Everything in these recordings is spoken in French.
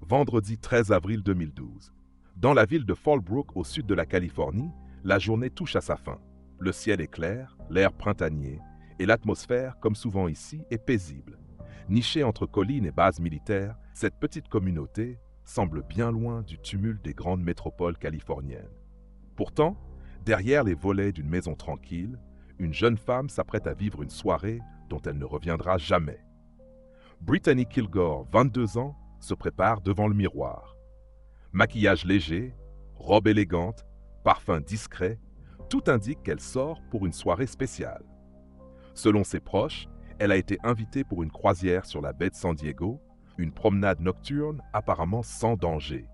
Vendredi 13 avril 2012. Dans la ville de Fallbrook, au sud de la Californie, la journée touche à sa fin. Le ciel est clair, l'air printanier, et l'atmosphère, comme souvent ici, est paisible. Nichée entre collines et bases militaires, cette petite communauté semble bien loin du tumulte des grandes métropoles californiennes. Pourtant, derrière les volets d'une maison tranquille, une jeune femme s'apprête à vivre une soirée dont elle ne reviendra jamais. Brittany Kilgore, 22 ans, se prépare devant le miroir. Maquillage léger, robe élégante, parfum discret, tout indique qu'elle sort pour une soirée spéciale. Selon ses proches, elle a été invitée pour une croisière sur la baie de San Diego, une promenade nocturne apparemment sans danger.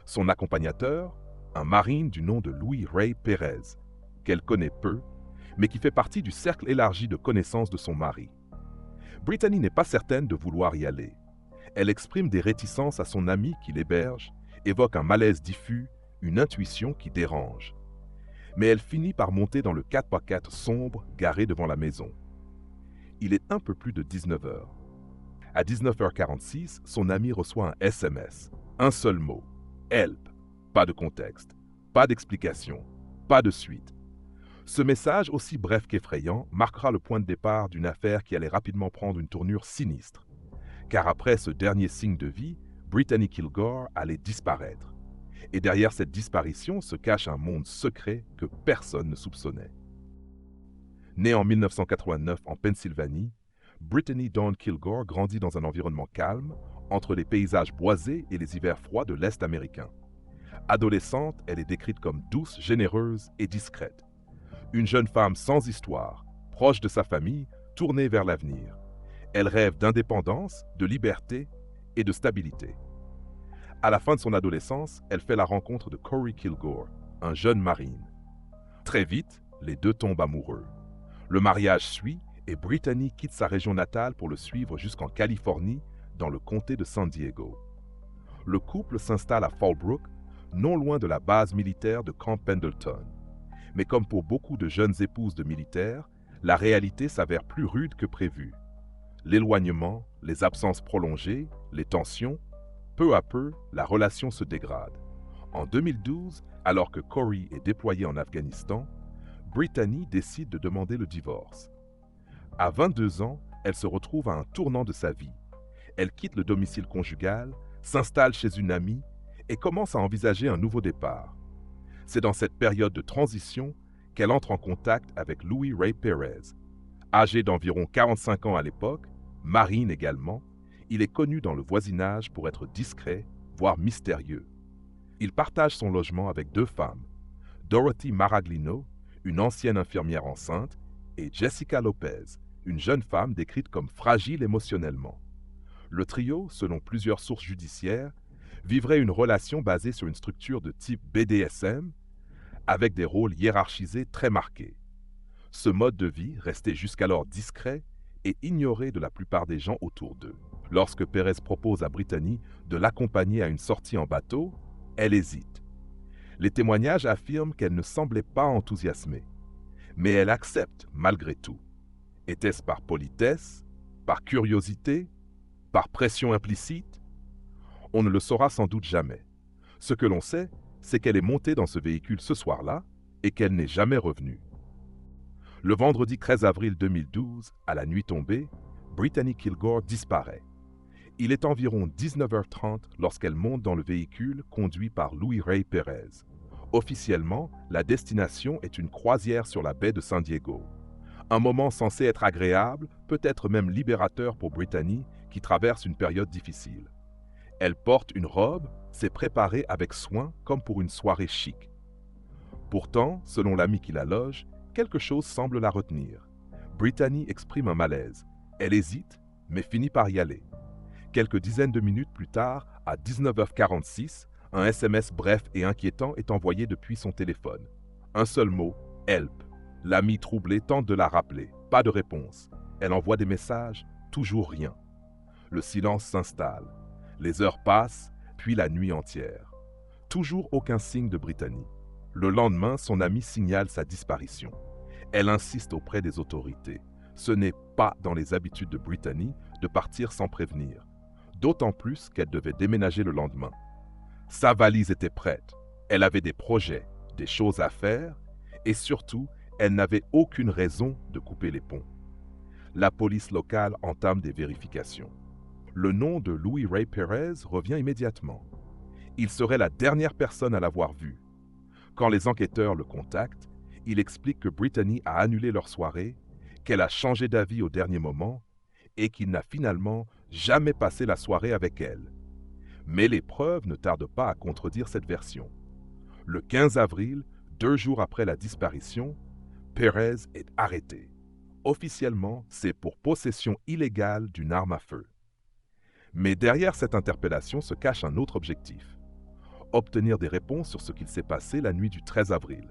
Son accompagnateur, un marine du nom de Louis Ray Perez, qu'elle connaît peu, mais qui fait partie du cercle élargi de connaissances de son mari. Brittany n'est pas certaine de vouloir y aller. Elle exprime des réticences à son ami qui l'héberge, évoque un malaise diffus, une intuition qui dérange. Mais elle finit par monter dans le 4x4 sombre garé devant la maison. Il est un peu plus de 19 h. À 19h46, son ami reçoit un SMS. Un seul mot. Help. Pas de contexte. Pas d'explication. Pas de suite. Ce message, aussi bref qu'effrayant, marquera le point de départ d'une affaire qui allait rapidement prendre une tournure sinistre. Car après ce dernier signe de vie, Brittany Kilgore allait disparaître. Et derrière cette disparition se cache un monde secret que personne ne soupçonnait. Née en 1989 en Pennsylvanie, Brittany Dawn Kilgore grandit dans un environnement calme, entre les paysages boisés et les hivers froids de l'Est américain. Adolescente, elle est décrite comme douce, généreuse et discrète. Une jeune femme sans histoire, proche de sa famille, tournée vers l'avenir. Elle rêve d'indépendance, de liberté et de stabilité. À la fin de son adolescence, elle fait la rencontre de Corey Kilgore, un jeune marine. Très vite, les deux tombent amoureux. Le mariage suit et Brittany quitte sa région natale pour le suivre jusqu'en Californie, dans le comté de San Diego. Le couple s'installe à Fallbrook, non loin de la base militaire de Camp Pendleton. Mais comme pour beaucoup de jeunes épouses de militaires, la réalité s'avère plus rude que prévu. L'éloignement, les absences prolongées, les tensions, peu à peu, la relation se dégrade. En 2012, alors que Corey est déployé en Afghanistan, Brittany décide de demander le divorce. À 22 ans, elle se retrouve à un tournant de sa vie. Elle quitte le domicile conjugal, s'installe chez une amie et commence à envisager un nouveau départ. C'est dans cette période de transition qu'elle entre en contact avec Louis Ray Perez. Âgé d'environ 45 ans à l'époque, marine également, il est connu dans le voisinage pour être discret, voire mystérieux. Il partage son logement avec deux femmes, Dorothy Maraglino, une ancienne infirmière enceinte, et Jessica Lopez, une jeune femme décrite comme fragile émotionnellement. Le trio, selon plusieurs sources judiciaires, vivrait une relation basée sur une structure de type BDSM, avec des rôles hiérarchisés très marqués. Ce mode de vie restait jusqu'alors discret et ignoré de la plupart des gens autour d'eux. Lorsque Perez propose à Brittany de l'accompagner à une sortie en bateau, elle hésite. Les témoignages affirment qu'elle ne semblait pas enthousiasmée. Mais elle accepte malgré tout. Était-ce par politesse, par curiosité, par pression implicite? On ne le saura sans doute jamais. Ce que l'on sait, c'est qu'elle est montée dans ce véhicule ce soir-là et qu'elle n'est jamais revenue. Le vendredi 13 avril 2012, à la nuit tombée, Brittany Kilgore disparaît. Il est environ 19h30 lorsqu'elle monte dans le véhicule conduit par Louis Ray Perez. Officiellement, la destination est une croisière sur la baie de San Diego. Un moment censé être agréable, peut-être même libérateur pour Brittany, qui traverse une période difficile. Elle porte une robe, s'est préparée avec soin comme pour une soirée chic. Pourtant, selon l'ami qui la loge, quelque chose semble la retenir. Brittany exprime un malaise. Elle hésite, mais finit par y aller. Quelques dizaines de minutes plus tard, à 19h46, un SMS bref et inquiétant est envoyé depuis son téléphone. Un seul mot, « Help ». L'ami troublé tente de la rappeler. Pas de réponse. Elle envoie des messages, toujours rien. Le silence s'installe. Les heures passent, puis la nuit entière. Toujours aucun signe de Brittany. Le lendemain, son ami signale sa disparition. Elle insiste auprès des autorités. Ce n'est pas dans les habitudes de Brittany de partir sans prévenir. d'autant plus qu'elle devait déménager le lendemain. Sa valise était prête, elle avait des projets, des choses à faire, et surtout, elle n'avait aucune raison de couper les ponts. La police locale entame des vérifications. Le nom de Louis Ray Perez revient immédiatement. Il serait la dernière personne à l'avoir vu. Quand les enquêteurs le contactent, il explique que Brittany a annulé leur soirée, qu'elle a changé d'avis au dernier moment et qu'il n'a finalement jamais passé la soirée avec elle. Mais les preuves ne tardent pas à contredire cette version. Le 15 avril, 2 jours après la disparition, Perez est arrêté. Officiellement, c'est pour possession illégale d'une arme à feu. Mais derrière cette interpellation se cache un autre objectif: obtenir des réponses sur ce qu'il s'est passé la nuit du 13 avril.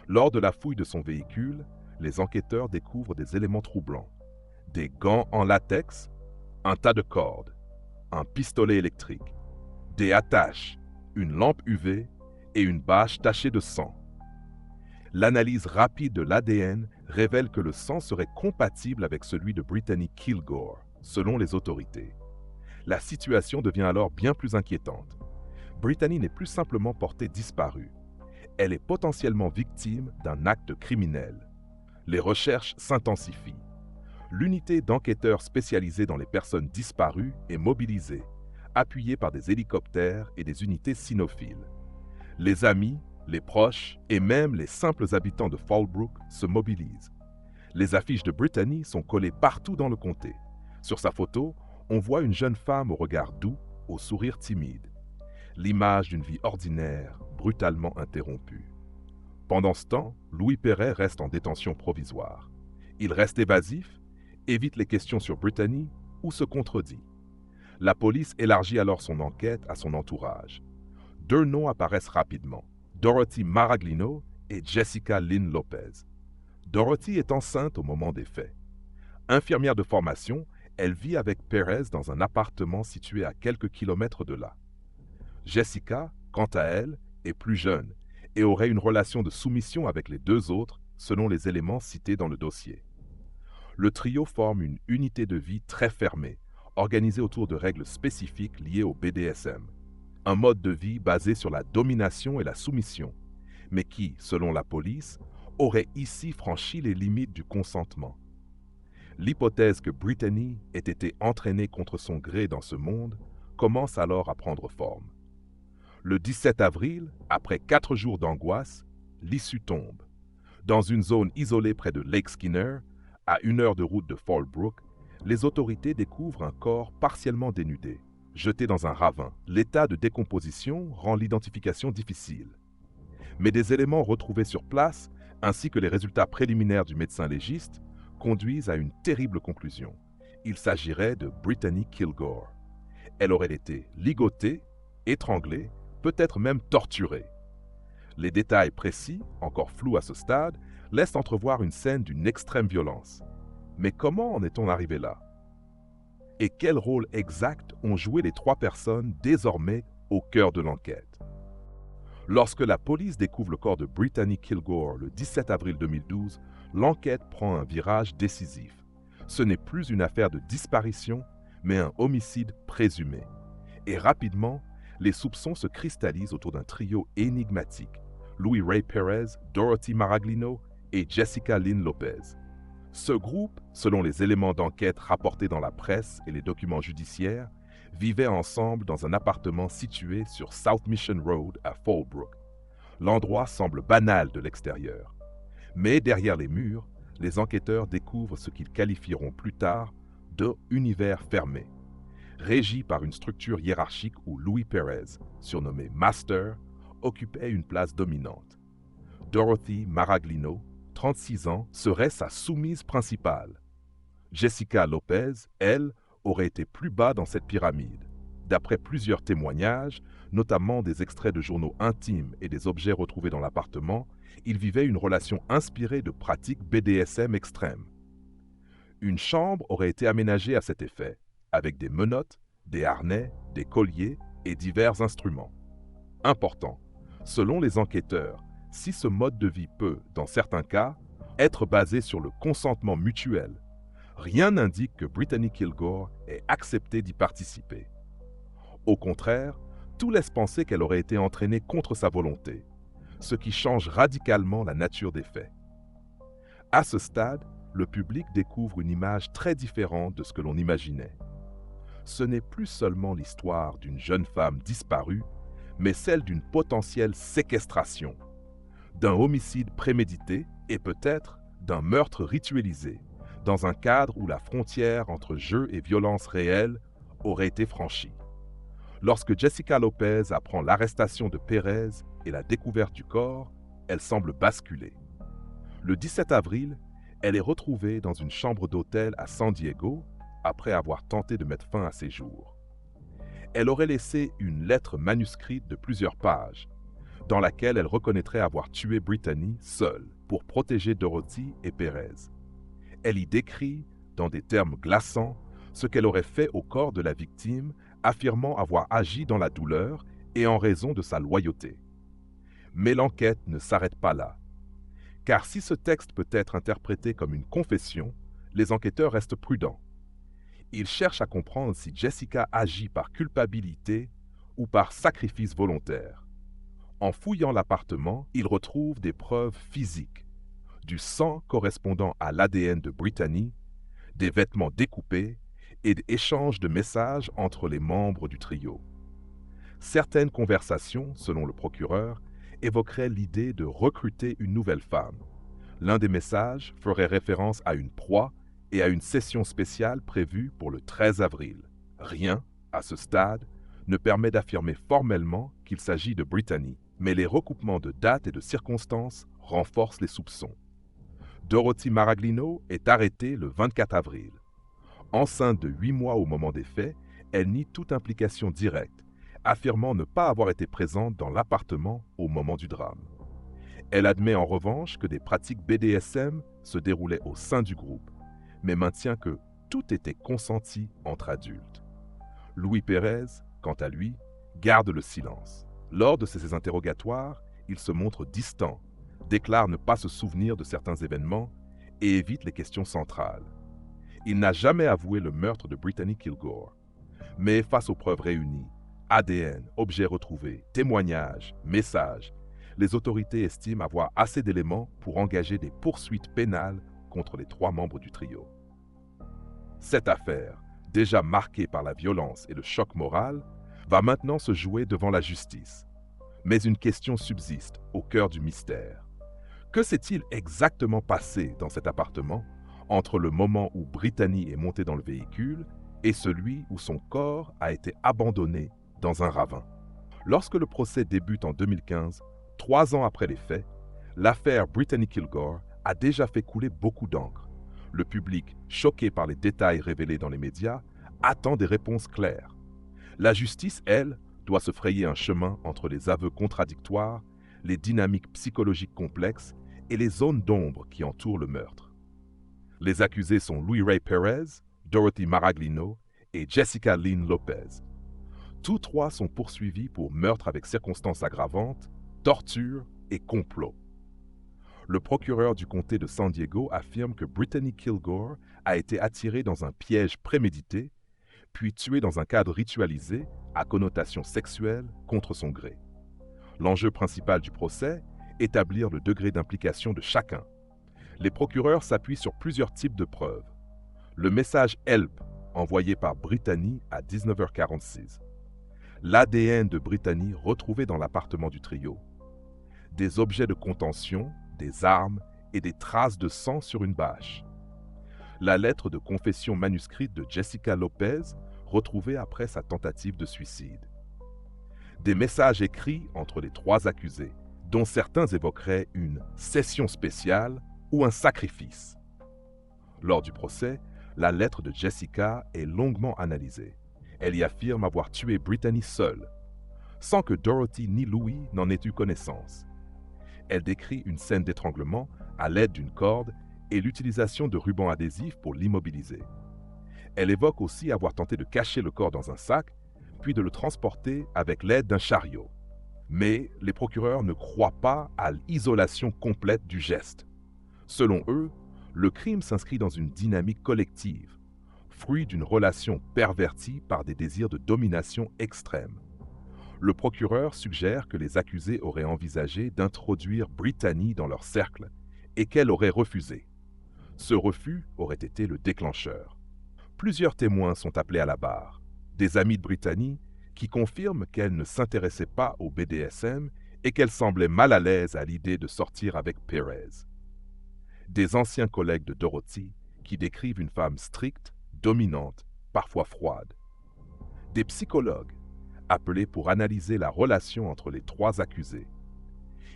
Lors de la fouille de son véhicule, les enquêteurs découvrent des éléments troublants: des gants en latex, un tas de cordes, un pistolet électrique, des attaches, une lampe UV et une bâche tachée de sang. L'analyse rapide de l'ADN révèle que le sang serait compatible avec celui de Brittany Kilgore, selon les autorités. La situation devient alors bien plus inquiétante. Brittany n'est plus simplement portée disparue. Elle est potentiellement victime d'un acte criminel. Les recherches s'intensifient. L'unité d'enquêteurs spécialisés dans les personnes disparues est mobilisée, appuyée par des hélicoptères et des unités cynophiles. Les amis, les proches et même les simples habitants de Fallbrook se mobilisent. Les affiches de Brittany sont collées partout dans le comté. Sur sa photo, on voit une jeune femme au regard doux, au sourire timide. L'image d'une vie ordinaire, brutalement interrompue. Pendant ce temps, Louis Perez reste en détention provisoire. Il reste évasif, évite les questions sur Brittany ou se contredit. La police élargit alors son enquête à son entourage. 2 noms apparaissent rapidement: Dorothy Maraglino et Jessica Lynn Lopez. Dorothy est enceinte au moment des faits. Infirmière de formation, elle vit avec Perez dans un appartement situé à quelques kilomètres de là. Jessica, quant à elle, est plus jeune et aurait une relation de soumission avec les 2 autres, selon les éléments cités dans le dossier. Le trio forme une unité de vie très fermée, organisée autour de règles spécifiques liées au BDSM. Un mode de vie basé sur la domination et la soumission, mais qui, selon la police, aurait ici franchi les limites du consentement. L'hypothèse que Brittany ait été entraînée contre son gré dans ce monde commence alors à prendre forme. Le 17 avril, après 4 jours d'angoisse, l'issue tombe. Dans une zone isolée près de Lake Skinner, à 1 heure de route de Fallbrook, les autorités découvrent un corps partiellement dénudé, jeté dans un ravin. L'état de décomposition rend l'identification difficile. Mais des éléments retrouvés sur place, ainsi que les résultats préliminaires du médecin légiste, conduisent à une terrible conclusion. Il s'agirait de Brittany Kilgore. Elle aurait été ligotée, étranglée, peut-être même torturée. Les détails précis, encore flous à ce stade, laissent entrevoir une scène d'une extrême violence. Mais comment en est-on arrivé là? Et quel rôle exact ont joué les 3 personnes désormais au cœur de l'enquête? Lorsque la police découvre le corps de Brittany Kilgore le 17 avril 2012, l'enquête prend un virage décisif. Ce n'est plus une affaire de disparition, mais un homicide présumé. Et rapidement, les soupçons se cristallisent autour d'un trio énigmatique: Louis Ray Perez, Dorothy Maraglino et Jessica Lynn Lopez. Ce groupe, selon les éléments d'enquête rapportés dans la presse et les documents judiciaires, vivait ensemble dans un appartement situé sur South Mission Road à Fallbrook. L'endroit semble banal de l'extérieur. Mais derrière les murs, les enquêteurs découvrent ce qu'ils qualifieront plus tard de « univers fermé », régi par une structure hiérarchique où Louis Perez, surnommé Master, occupait une place dominante. Dorothy Maraglino, 36 ans, serait sa soumise principale. Jessica Lopez, elle, aurait été plus bas dans cette pyramide. D'après plusieurs témoignages, notamment des extraits de journaux intimes et des objets retrouvés dans l'appartement, ils vivaient une relation inspirée de pratiques BDSM extrêmes. Une chambre aurait été aménagée à cet effet, avec des menottes, des harnais, des colliers et divers instruments. Important, selon les enquêteurs, si ce mode de vie peut, dans certains cas, être basé sur le consentement mutuel, rien n'indique que Brittany Kilgore ait accepté d'y participer. Au contraire, tout laisse penser qu'elle aurait été entraînée contre sa volonté, ce qui change radicalement la nature des faits. À ce stade, le public découvre une image très différente de ce que l'on imaginait. Ce n'est plus seulement l'histoire d'une jeune femme disparue, mais celle d'une potentielle séquestration, d'un homicide prémédité et peut-être d'un meurtre ritualisé, dans un cadre où la frontière entre jeu et violence réelle aurait été franchie. Lorsque Jessica Lopez apprend l'arrestation de Perez et la découverte du corps, elle semble basculer. Le 17 avril, elle est retrouvée dans une chambre d'hôtel à San Diego après avoir tenté de mettre fin à ses jours. Elle aurait laissé une lettre manuscrite de plusieurs pages, dans laquelle elle reconnaîtrait avoir tué Brittany seule pour protéger Dorothy et Perez. Elle y décrit, dans des termes glaçants, ce qu'elle aurait fait au corps de la victime, affirmant avoir agi dans la douleur et en raison de sa loyauté. Mais l'enquête ne s'arrête pas là. Car si ce texte peut être interprété comme une confession, les enquêteurs restent prudents. Ils cherchent à comprendre si Jessica agit par culpabilité ou par sacrifice volontaire. En fouillant l'appartement, ils retrouvent des preuves physiques, du sang correspondant à l'ADN de Brittany, des vêtements découpés et des échanges de messages entre les membres du trio. Certaines conversations, selon le procureur, évoqueraient l'idée de recruter une nouvelle femme. L'un des messages ferait référence à une proie et à une session spéciale prévue pour le 13 avril. Rien, à ce stade, ne permet d'affirmer formellement qu'il s'agit de Brittany, mais les recoupements de dates et de circonstances renforcent les soupçons. Dorothy Maraglino est arrêtée le 24 avril. Enceinte de 8 mois au moment des faits, elle nie toute implication directe, affirmant ne pas avoir été présente dans l'appartement au moment du drame. Elle admet en revanche que des pratiques BDSM se déroulaient au sein du groupe, mais maintient que tout était consenti entre adultes. Louis Perez, quant à lui, garde le silence. Lors de ses interrogatoires, il se montre distant, déclare ne pas se souvenir de certains événements et évite les questions centrales. Il n'a jamais avoué le meurtre de Brittany Kilgore. Mais face aux preuves réunies, ADN, objets retrouvés, témoignages, messages, les autorités estiment avoir assez d'éléments pour engager des poursuites pénales contre les 3 membres du trio. Cette affaire, déjà marquée par la violence et le choc moral, va maintenant se jouer devant la justice. Mais une question subsiste au cœur du mystère. Que s'est-il exactement passé dans cet appartement entre le moment où Brittany est montée dans le véhicule et celui où son corps a été abandonné dans un ravin? Lorsque le procès débute en 2015, 3 ans après les faits, l'affaire Brittany Kilgore a déjà fait couler beaucoup d'encre. Le public, choqué par les détails révélés dans les médias, attend des réponses claires. La justice, elle, doit se frayer un chemin entre les aveux contradictoires, les dynamiques psychologiques complexes et les zones d'ombre qui entourent le meurtre. Les accusés sont Louis Ray Perez, Dorothy Maraglino et Jessica Lynn Lopez. Tous 3 sont poursuivis pour meurtre avec circonstances aggravantes, torture et complot. Le procureur du comté de San Diego affirme que Brittany Kilgore a été attirée dans un piège prémédité, puis tuée dans un cadre ritualisé à connotation sexuelle contre son gré. L'enjeu principal du procès, établir le degré d'implication de chacun. Les procureurs s'appuient sur plusieurs types de preuves. Le message Help envoyé par Brittany à 19h46. L'ADN de Brittany retrouvé dans l'appartement du trio. Des objets de contention, des armes et des traces de sang sur une bâche. La lettre de confession manuscrite de Jessica Lopez, retrouvée après sa tentative de suicide. Des messages écrits entre les 3 accusés, dont certains évoqueraient une session spéciale ou un sacrifice. Lors du procès, la lettre de Jessica est longuement analysée. Elle y affirme avoir tué Brittany seule, sans que Dorothy ni Louis n'en aient eu connaissance. Elle décrit une scène d'étranglement à l'aide d'une corde et l'utilisation de rubans adhésifs pour l'immobiliser. Elle évoque aussi avoir tenté de cacher le corps dans un sac, puis de le transporter avec l'aide d'un chariot. Mais les procureurs ne croient pas à l'isolation complète du geste. Selon eux, le crime s'inscrit dans une dynamique collective, fruit d'une relation pervertie par des désirs de domination extrême. Le procureur suggère que les accusés auraient envisagé d'introduire Brittany dans leur cercle et qu'elle aurait refusé. Ce refus aurait été le déclencheur. Plusieurs témoins sont appelés à la barre. Des amis de Brittany qui confirment qu'elle ne s'intéressait pas au BDSM et qu'elle semblait mal à l'aise à l'idée de sortir avec Perez. Des anciens collègues de Dorothy qui décrivent une femme stricte, dominante, parfois froide. Des psychologues appelés pour analyser la relation entre les trois accusés.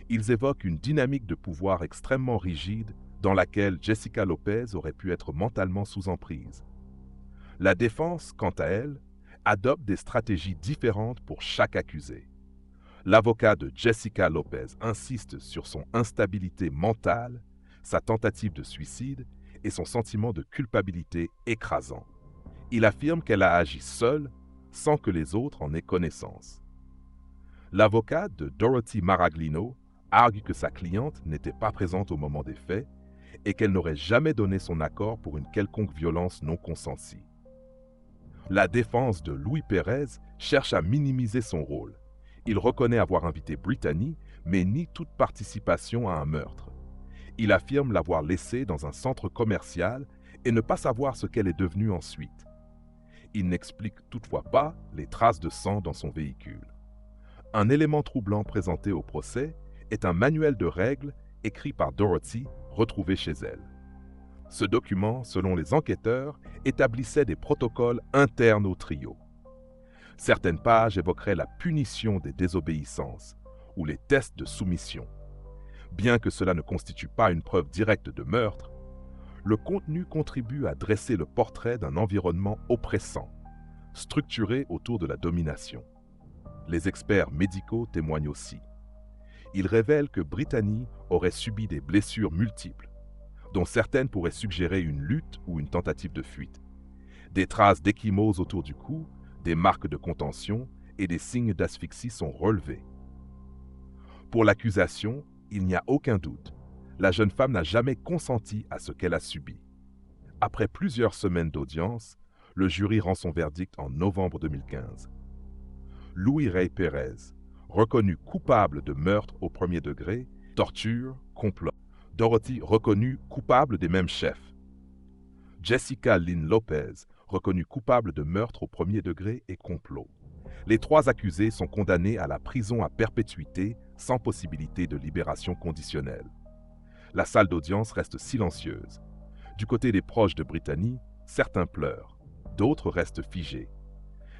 Ils évoquent une dynamique de pouvoir extrêmement rigide dans laquelle Jessica Lopez aurait pu être mentalement sous emprise. La défense, quant à elle, adopte des stratégies différentes pour chaque accusé. L'avocat de Jessica Lopez insiste sur son instabilité mentale, sa tentative de suicide et son sentiment de culpabilité écrasant. Il affirme qu'elle a agi seule, sans que les autres en aient connaissance. L'avocat de Dorothy Maraglino argue que sa cliente n'était pas présente au moment des faits et qu'elle n'aurait jamais donné son accord pour une quelconque violence non consentie. La défense de Louis Perez cherche à minimiser son rôle. Il reconnaît avoir invité Brittany, mais nie toute participation à un meurtre. Il affirme l'avoir laissée dans un centre commercial et ne pas savoir ce qu'elle est devenue ensuite. Il n'explique toutefois pas les traces de sang dans son véhicule. Un élément troublant présenté au procès est un manuel de règles écrit par Dorothy, retrouvé chez elle. Ce document, selon les enquêteurs, établissait des protocoles internes au trio. Certaines pages évoqueraient la punition des désobéissances ou les tests de soumission. Bien que cela ne constitue pas une preuve directe de meurtre, le contenu contribue à dresser le portrait d'un environnement oppressant, structuré autour de la domination. Les experts médicaux témoignent aussi. Ils révèlent que Brittany aurait subi des blessures multiples, dont certaines pourraient suggérer une lutte ou une tentative de fuite. Des traces d'ecchymose autour du cou, des marques de contention et des signes d'asphyxie sont relevés. Pour l'accusation, il n'y a aucun doute. La jeune femme n'a jamais consenti à ce qu'elle a subi. Après plusieurs semaines d'audience, le jury rend son verdict en novembre 2015. Louis Ray Perez, reconnu coupable de meurtre au premier degré, torture, complot. Dorothy, reconnue coupable des mêmes chefs. Jessica Lynn Lopez, reconnue coupable de meurtre au premier degré et complot. Les trois accusés sont condamnés à la prison à perpétuité sans possibilité de libération conditionnelle. La salle d'audience reste silencieuse. Du côté des proches de Brittany, certains pleurent, d'autres restent figés.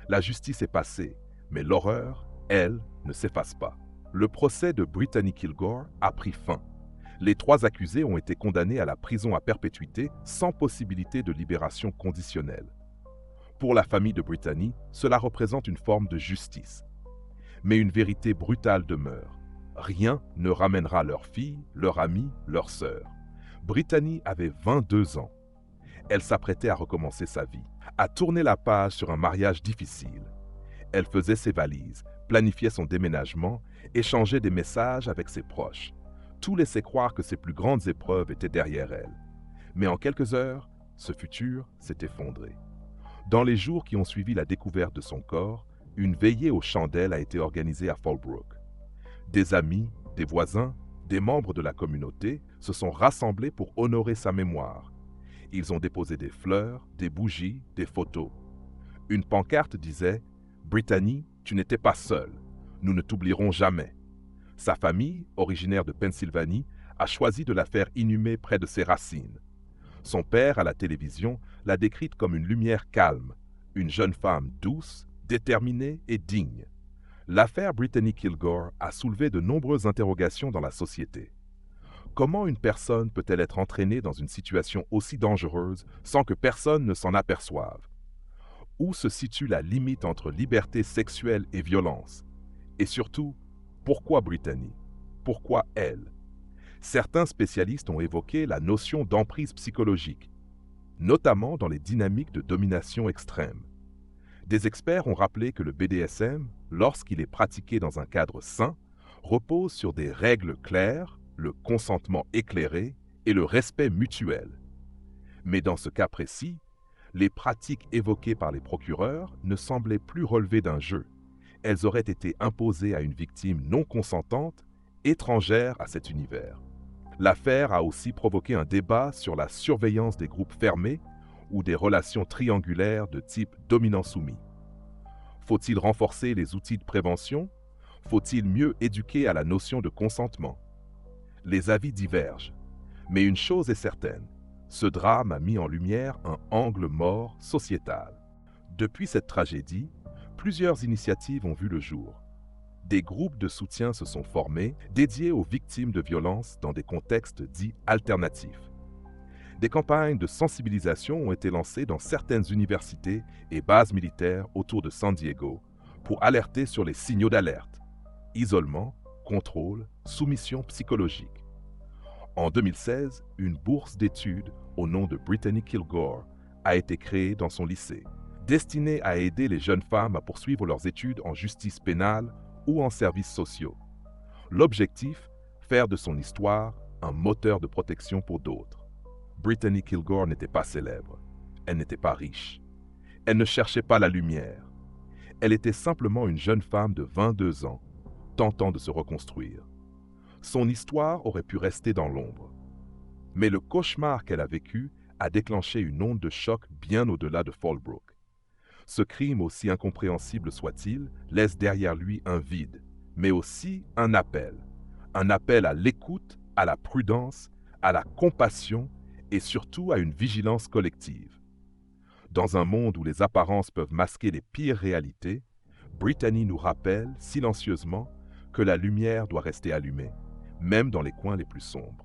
La justice est passée, mais l'horreur, elle, ne s'efface pas. Le procès de Brittany Kilgore a pris fin. Les trois accusés ont été condamnés à la prison à perpétuité sans possibilité de libération conditionnelle. Pour la famille de Brittany, cela représente une forme de justice. Mais une vérité brutale demeure. Rien ne ramènera leur fille, leur amie, leur sœur. Brittany avait 22 ans. Elle s'apprêtait à recommencer sa vie, à tourner la page sur un mariage difficile. Elle faisait ses valises, planifiait son déménagement, échangeait des messages avec ses proches. Tout laissait croire que ses plus grandes épreuves étaient derrière elle. Mais en quelques heures, ce futur s'est effondré. Dans les jours qui ont suivi la découverte de son corps, une veillée aux chandelles a été organisée à Fallbrook. Des amis, des voisins, des membres de la communauté se sont rassemblés pour honorer sa mémoire. Ils ont déposé des fleurs, des bougies, des photos. Une pancarte disait « Brittany, tu n'étais pas seule. Nous ne t'oublierons jamais. » Sa famille, originaire de Pennsylvanie, a choisi de la faire inhumer près de ses racines. Son père, à la télévision, l'a décrite comme une lumière calme, une jeune femme douce, déterminée et digne. L'affaire Brittany Kilgore a soulevé de nombreuses interrogations dans la société. Comment une personne peut-elle être entraînée dans une situation aussi dangereuse sans que personne ne s'en aperçoive? Où se situe la limite entre liberté sexuelle et violence? Et surtout, pourquoi Brittany? Pourquoi elle? Certains spécialistes ont évoqué la notion d'emprise psychologique, notamment dans les dynamiques de domination extrême. Des experts ont rappelé que le BDSM, lorsqu'il est pratiqué dans un cadre sain, repose sur des règles claires, le consentement éclairé et le respect mutuel. Mais dans ce cas précis, Les pratiques évoquées par les procureurs ne semblaient plus relever d'un jeu. Elles auraient été imposées à une victime non consentante, étrangère à cet univers. L'affaire a aussi provoqué un débat sur la surveillance des groupes fermés ou des relations triangulaires de type dominant-soumis. Faut-il renforcer les outils de prévention? Faut-il mieux éduquer à la notion de consentement? Les avis divergent, mais une chose est certaine, ce drame a mis en lumière un angle mort sociétal. Depuis cette tragédie, plusieurs initiatives ont vu le jour. Des groupes de soutien se sont formés, dédiés aux victimes de violences dans des contextes dits alternatifs. Des campagnes de sensibilisation ont été lancées dans certaines universités et bases militaires autour de San Diego pour alerter sur les signaux d'alerte: isolement, contrôle, soumission psychologique. En 2016, une bourse d'études au nom de Brittany Kilgore a été créée dans son lycée, destinée à aider les jeunes femmes à poursuivre leurs études en justice pénale ou en services sociaux. L'objectif, faire de son histoire un moteur de protection pour d'autres. Brittany Kilgore n'était pas célèbre, elle n'était pas riche, elle ne cherchait pas la lumière. Elle était simplement une jeune femme de 22 ans, tentant de se reconstruire. Son histoire aurait pu rester dans l'ombre. Mais le cauchemar qu'elle a vécu a déclenché une onde de choc bien au-delà de Fallbrook. Ce crime, aussi incompréhensible soit-il, laisse derrière lui un vide, mais aussi un appel à l'écoute, à la prudence, à la compassion et surtout à une vigilance collective. Dans un monde où les apparences peuvent masquer les pires réalités, Brittany nous rappelle silencieusement que la lumière doit rester allumée, même dans les coins les plus sombres.